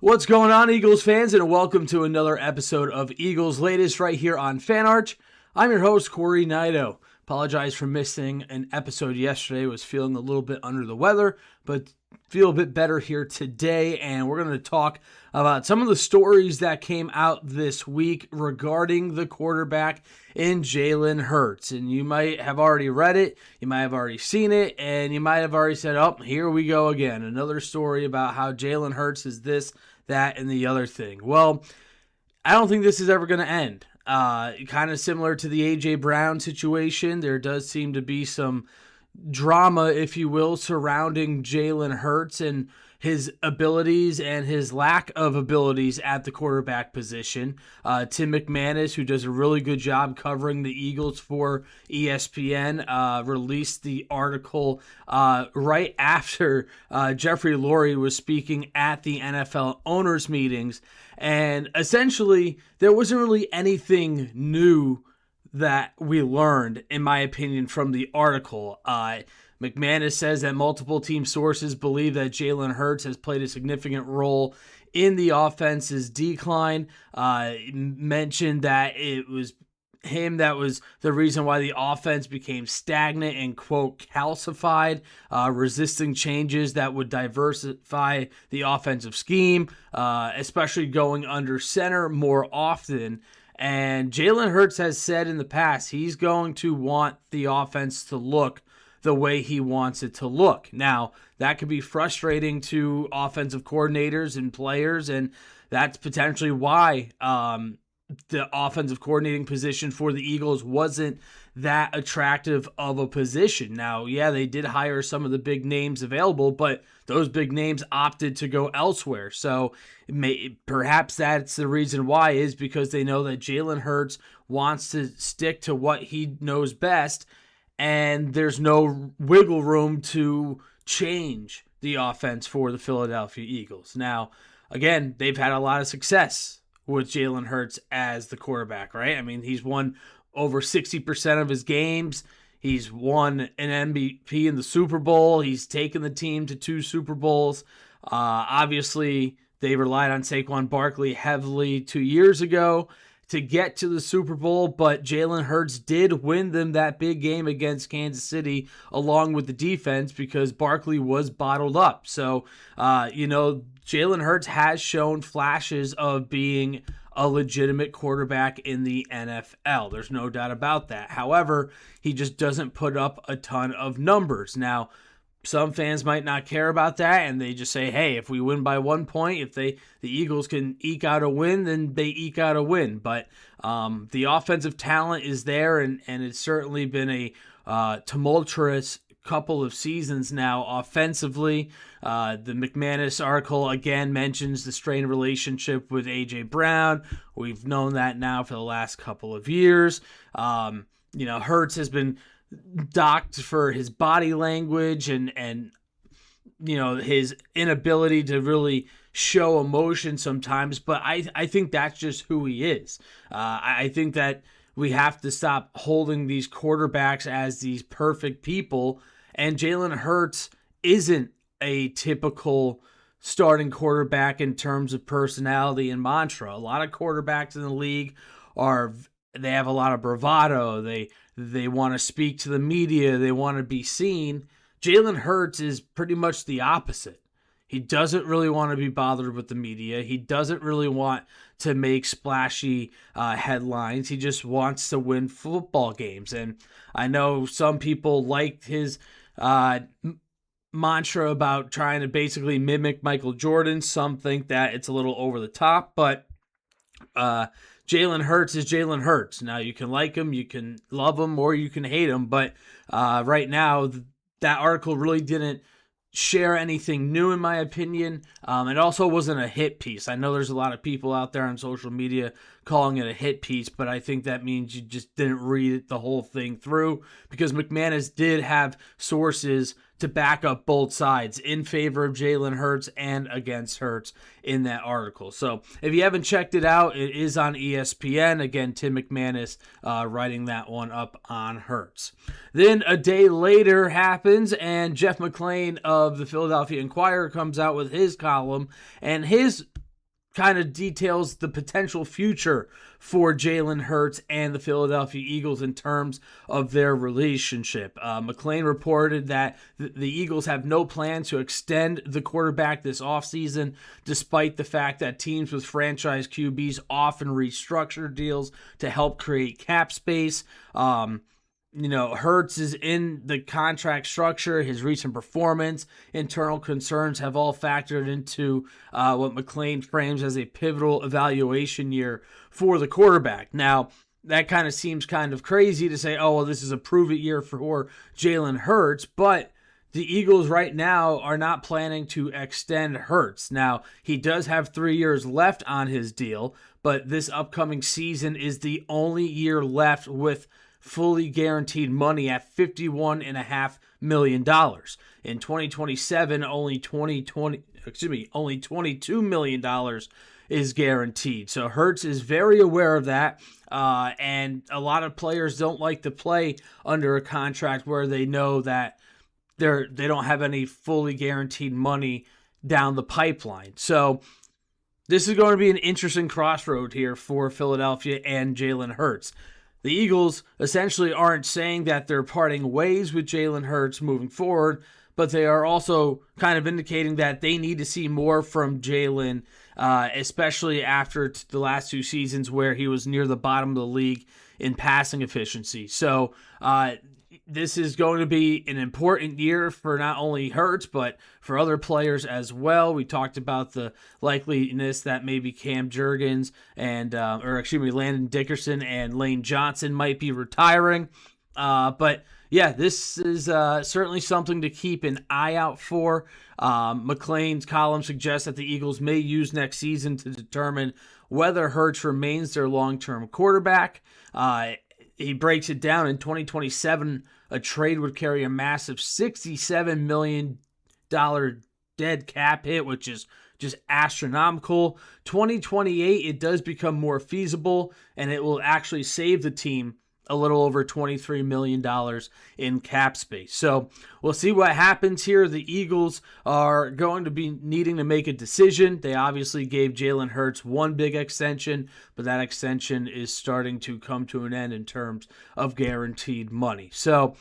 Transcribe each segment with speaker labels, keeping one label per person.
Speaker 1: What's going on, Eagles fans, and welcome to another episode of Eagles Latest right here on FanArch. I'm your host, Cory Nidoh. Apologize for missing an episode yesterday. Was feeling a little bit under the weather, but feel a bit better here today, and we're going to talk about some of the stories that came out this week regarding the quarterback in Jalen Hurts. And you might have already read it, you might have already seen it, and you might have already said, oh, here we go again. Another story about how Jalen Hurts is this, that, and the other thing. Well, I don't think this is ever going to end. Kind of similar to the A.J. Brown situation, there does seem to be some drama, if you will, surrounding Jalen Hurts and his abilities and his lack of abilities at the quarterback position. Tim McManus, who does a really good job covering the Eagles for ESPN, released the article right after Jeffrey Lurie was speaking at the NFL owners meetings. And essentially, there wasn't really anything new that we learned, in my opinion, from the article. McManus says that multiple team sources believe that Jalen Hurts has played a significant role in the offense's decline. Mentioned that it was him that was the reason why the offense became stagnant and, quote, calcified, resisting changes that would diversify the offensive scheme, especially going under center more often. And Jalen Hurts has said in the past he's going to want the offense to look the way he wants it to look. Now, that could be frustrating to offensive coordinators and players, and that's potentially why the offensive coordinating position for the Eagles wasn't that attractive of a position. Now, yeah, they did hire some of the big names available, but those big names opted to go elsewhere. So perhaps that's the reason why, is because they know that Jalen Hurts wants to stick to what he knows best, and there's no wiggle room to change the offense for the Philadelphia Eagles. Now, again, they've had a lot of success with Jalen Hurts as the quarterback, right? I mean, he's won over 60% of his games. He's won an MVP in the Super Bowl. He's taken the team to 2 Super Bowls. Obviously, they relied on Saquon Barkley heavily 2 years ago to get to the Super Bowl, but Jalen Hurts did win them that big game against Kansas City along with the defense because Barkley was bottled up. So, Jalen Hurts has shown flashes of being a legitimate quarterback in the NFL. There's no doubt about that. However, he just doesn't put up a ton of numbers. Now, some fans might not care about that, and they just say, hey, if we win by 1 point, if the Eagles can eke out a win, then they eke out a win. But the offensive talent is there, and it's certainly been a tumultuous couple of seasons now offensively. The McManus article again mentions the strained relationship with A.J. Brown. We've known that now for the last couple of years. Hurts has been docked for his body language and his inability to really show emotion sometimes, but I think that's just who he is. I think that we have to stop holding these quarterbacks as these perfect people, and Jalen Hurts isn't a typical starting quarterback in terms of personality and mantra. A lot of quarterbacks in the league they have a lot of bravado. They want to speak to the media. They want to be seen. Jalen Hurts is pretty much the opposite. He doesn't really want to be bothered with the media. He doesn't really want to make splashy headlines. He just wants to win football games. And I know some people liked his mantra about trying to basically mimic Michael Jordan. Some think that it's a little over the top, but Jalen Hurts is Jalen Hurts. Now, you can like him, you can love him, or you can hate him, but right now, that article really didn't share anything new, in my opinion. It also wasn't a hit piece. I know there's a lot of people out there on social media calling it a hit piece, but I think that means you just didn't read the whole thing through, because McManus did have sources to back up both sides in favor of Jalen Hurts and against Hurts in that article. So if you haven't checked it out, it is on ESPN. Again, Tim McManus writing that one up on Hurts. Then a day later happens, and Jeff McLean of the Philadelphia Inquirer comes out with his column, and his kind of details the potential future for Jalen Hurts and the Philadelphia Eagles in terms of their relationship. McClain reported that the Eagles have no plans to extend the quarterback this offseason, despite the fact that teams with franchise QBs often restructure deals to help create cap space. Hurts is in the contract structure. His recent performance, internal concerns have all factored into what McClain frames as a pivotal evaluation year for the quarterback. Now, that kind of seems kind of crazy to say, oh, well, this is a prove-it year for Jalen Hurts, but the Eagles right now are not planning to extend Hurts. Now, he does have 3 years left on his deal, but this upcoming season is the only year left with fully guaranteed money at $51.5 million. In 2027, only $22 million is guaranteed. So Hurts is very aware of that, and a lot of players don't like to play under a contract where they know that they don't have any fully guaranteed money down the pipeline. So this is going to be an interesting crossroad here for Philadelphia and Jalen Hurts. The Eagles essentially aren't saying that they're parting ways with Jalen Hurts moving forward, but they are also kind of indicating that they need to see more from Jalen, especially after the last 2 seasons where he was near the bottom of the league in passing efficiency. So this is going to be an important year for not only Hurts, but for other players as well. We talked about the likeliness that maybe Cam Jurgens Landon Dickerson and Lane Johnson might be retiring. But yeah, this is certainly something to keep an eye out for. McClain's column suggests that the Eagles may use next season to determine whether Hurts remains their long-term quarterback. He breaks it down. In 2027, a trade would carry a massive $67 million dead cap hit, which is just astronomical. 2028, it does become more feasible, and it will actually save the team a little over $23 million in cap space. So we'll see what happens here. The Eagles are going to be needing to make a decision. They obviously gave Jalen Hurts one big extension, but that extension is starting to come to an end in terms of guaranteed money. So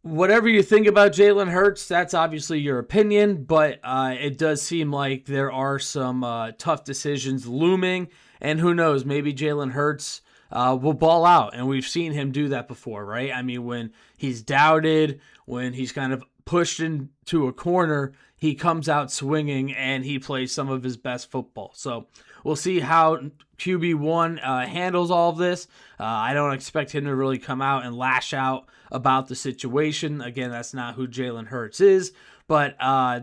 Speaker 1: whatever you think about Jalen Hurts, that's obviously your opinion, but it does seem like there are some tough decisions looming, and who knows, maybe Jalen Hurts will ball out, and we've seen him do that before, right? I mean, when he's doubted, when he's kind of pushed into a corner, he comes out swinging, and he plays some of his best football. So we'll see how QB1 handles all of this. I don't expect him to really come out and lash out about the situation. Again, that's not who Jalen Hurts is, but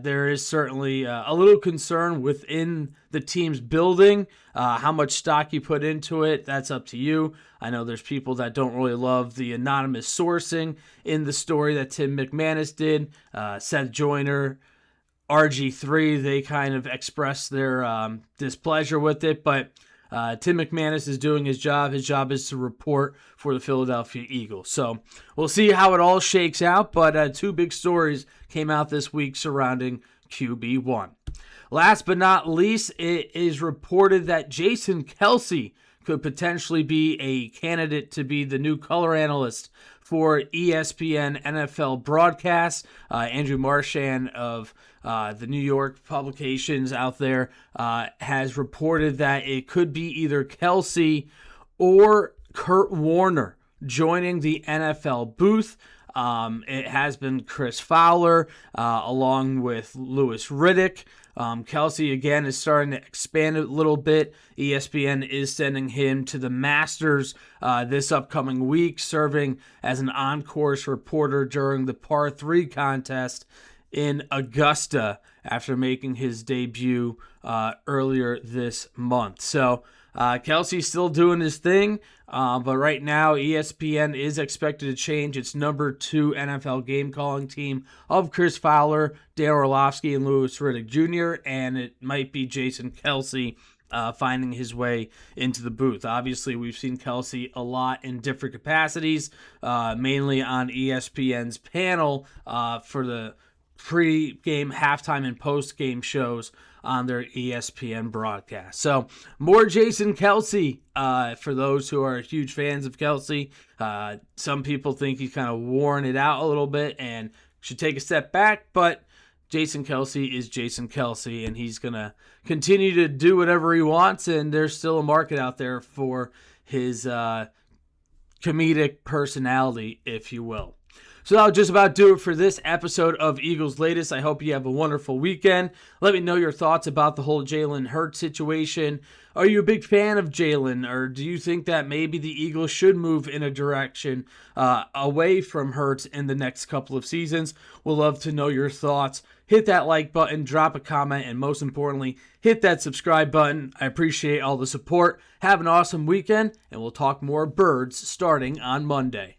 Speaker 1: there is certainly a little concern within the team's building. How much stock you put into it, that's up to you. I know there's people that don't really love the anonymous sourcing in the story that Tim McManus did. Seth Joyner, RG3, they kind of expressed their displeasure with it, but Tim McManus is doing his job. His job is to report for the Philadelphia Eagles. So we'll see how it all shakes out, but 2 big stories came out this week surrounding QB1. Last but not least, it is reported that Jason Kelce could potentially be a candidate to be the new color analyst for ESPN NFL broadcasts. Andrew Marchand of the New York publications out there has reported that it could be either Kelce or Kurt Warner joining the NFL booth. It has been Chris Fowler along with Louis Riddick. Kelce, again, is starting to expand a little bit. ESPN is sending him to the Masters this upcoming week, serving as an on-course reporter during the par 3 contest in Augusta after making his debut earlier this month. So Kelce's still doing his thing, but right now ESPN is expected to change its number 2 NFL game calling team of Chris Fowler, Dale Orlovsky, and Louis Riddick Jr., and it might be Jason Kelce finding his way into the booth. Obviously, we've seen Kelce a lot in different capacities, mainly on ESPN's panel for the pre-game, halftime, and post-game shows on their ESPN broadcast. So more Jason Kelce for those who are huge fans of Kelce. Some people think he's kind of worn it out a little bit and should take a step back, but Jason Kelce is Jason Kelce, and he's going to continue to do whatever he wants, and there's still a market out there for his comedic personality, if you will. So that'll just about do it for this episode of Eagles Latest. I hope you have a wonderful weekend. Let me know your thoughts about the whole Jalen Hurts situation. Are you a big fan of Jalen, or do you think that maybe the Eagles should move in a direction away from Hurts in the next couple of seasons? We'll love to know your thoughts. Hit that like button, drop a comment, and most importantly, hit that subscribe button. I appreciate all the support. Have an awesome weekend, and we'll talk more birds starting on Monday.